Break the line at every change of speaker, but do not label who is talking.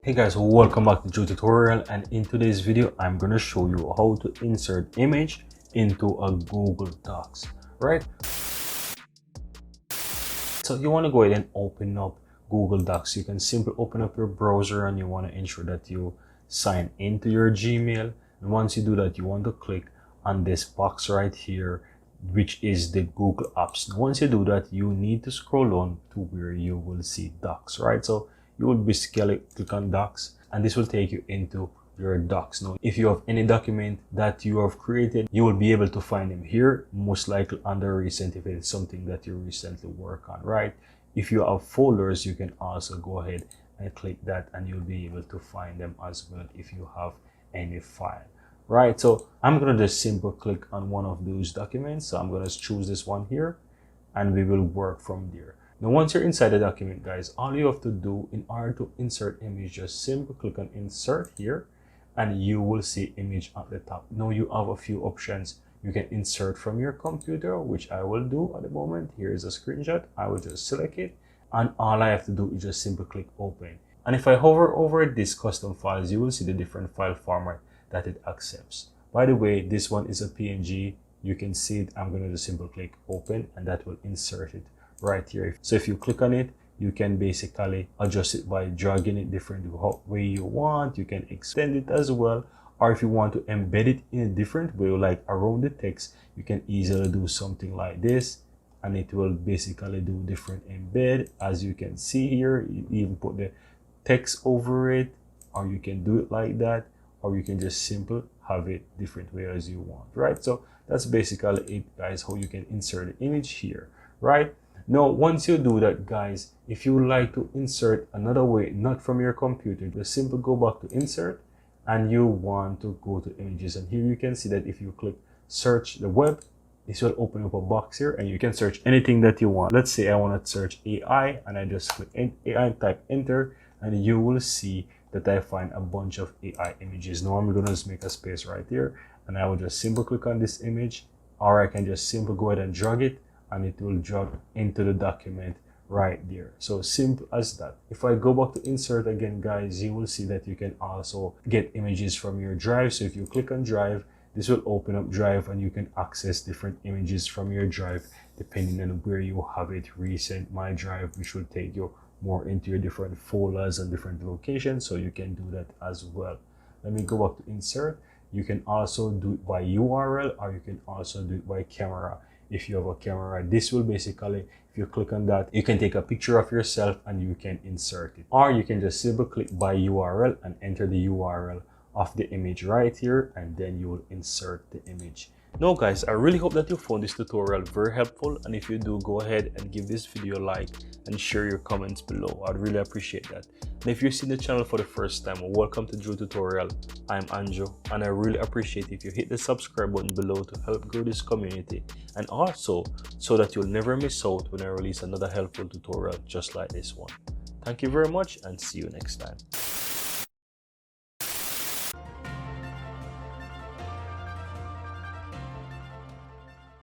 Hey guys, welcome back to Joe Tutorial, and in today's video I'm going to show you how to insert image into a Google Docs, right? So you want to go ahead and open up Google Docs. You can simply open up your browser and you want to ensure that you sign into your Gmail. And once you do that, you want to click on this box right here, which is the Google Apps. Now, once you do that, you need to scroll on to where you will see Docs, right? So you will basically click on Docs and this will take you into your Docs. Now, if you have any document that you have created, you will be able to find them here, most likely under recent if it's something that you recently work on, right? If you have folders, you can also go ahead and click that and you'll be able to find them as well if you have any file, right? So I'm going to just simply click on one of those documents. So I'm going to choose this one here and we will work from there. Now, once you're inside the document, guys, all you have to do in order to insert image, just simply click on insert here and you will see image at the top. Now you have a few options. You can insert from your computer, which I will do at the moment. Here is a screenshot. I will just select it and all I have to do is just simply click open. And if I hover over this custom files, you will see the different file format that it accepts. By the way, this one is a PNG. You can see it. I'm going to just simply click open and that will insert it right here. So if you click on it, you can basically adjust it by dragging it different way you want. You can extend it as well, or if you want to embed it in a different way, like around the text, you can easily do something like this and it will basically do different embed. As you can see here, you even put the text over it, or you can do it like that, or you can just simply have it different way as you want, right? So that's basically it, guys, how you can insert the image here, right? Now, once you do that, guys, if you would like to insert another way, not from your computer, just simply go back to insert and you want to go to images. And here you can see that if you click search the web, this will open up a box here and you can search anything that you want. Let's say I want to search AI and I just click AI and type enter and you will see that I find a bunch of AI images. Now I'm going to just make a space right here and I will just simply click on this image, or I can just simply go ahead and drag it and it will drag into the document right there. So simple as that. If I go back to insert again, guys, you will see that you can also get images from your drive. So if you click on drive, this will open up drive and you can access different images from your drive depending on where you have it. Recent, my drive, which will take you more into your different folders and different locations, so you can do that as well. Let me go back to insert. You can also do it by URL, or you can also do it by camera. If you have a camera, this will basically, if you click on that, you can take a picture of yourself and you can insert it, or you can just simply click by URL and enter the URL of the image right here, and then you will insert the image. Now, guys, I really hope that you found this tutorial very helpful, and if you do, go ahead and give this video a like and share your comments below. I'd really appreciate that. And if you're seeing the channel for the first time, welcome to Joe Tutorial. I'm Anjo, and I really appreciate if you hit the subscribe button below to help grow this community, and also so that you'll never miss out when I release another helpful tutorial just like this one. Thank you very much and see you next time.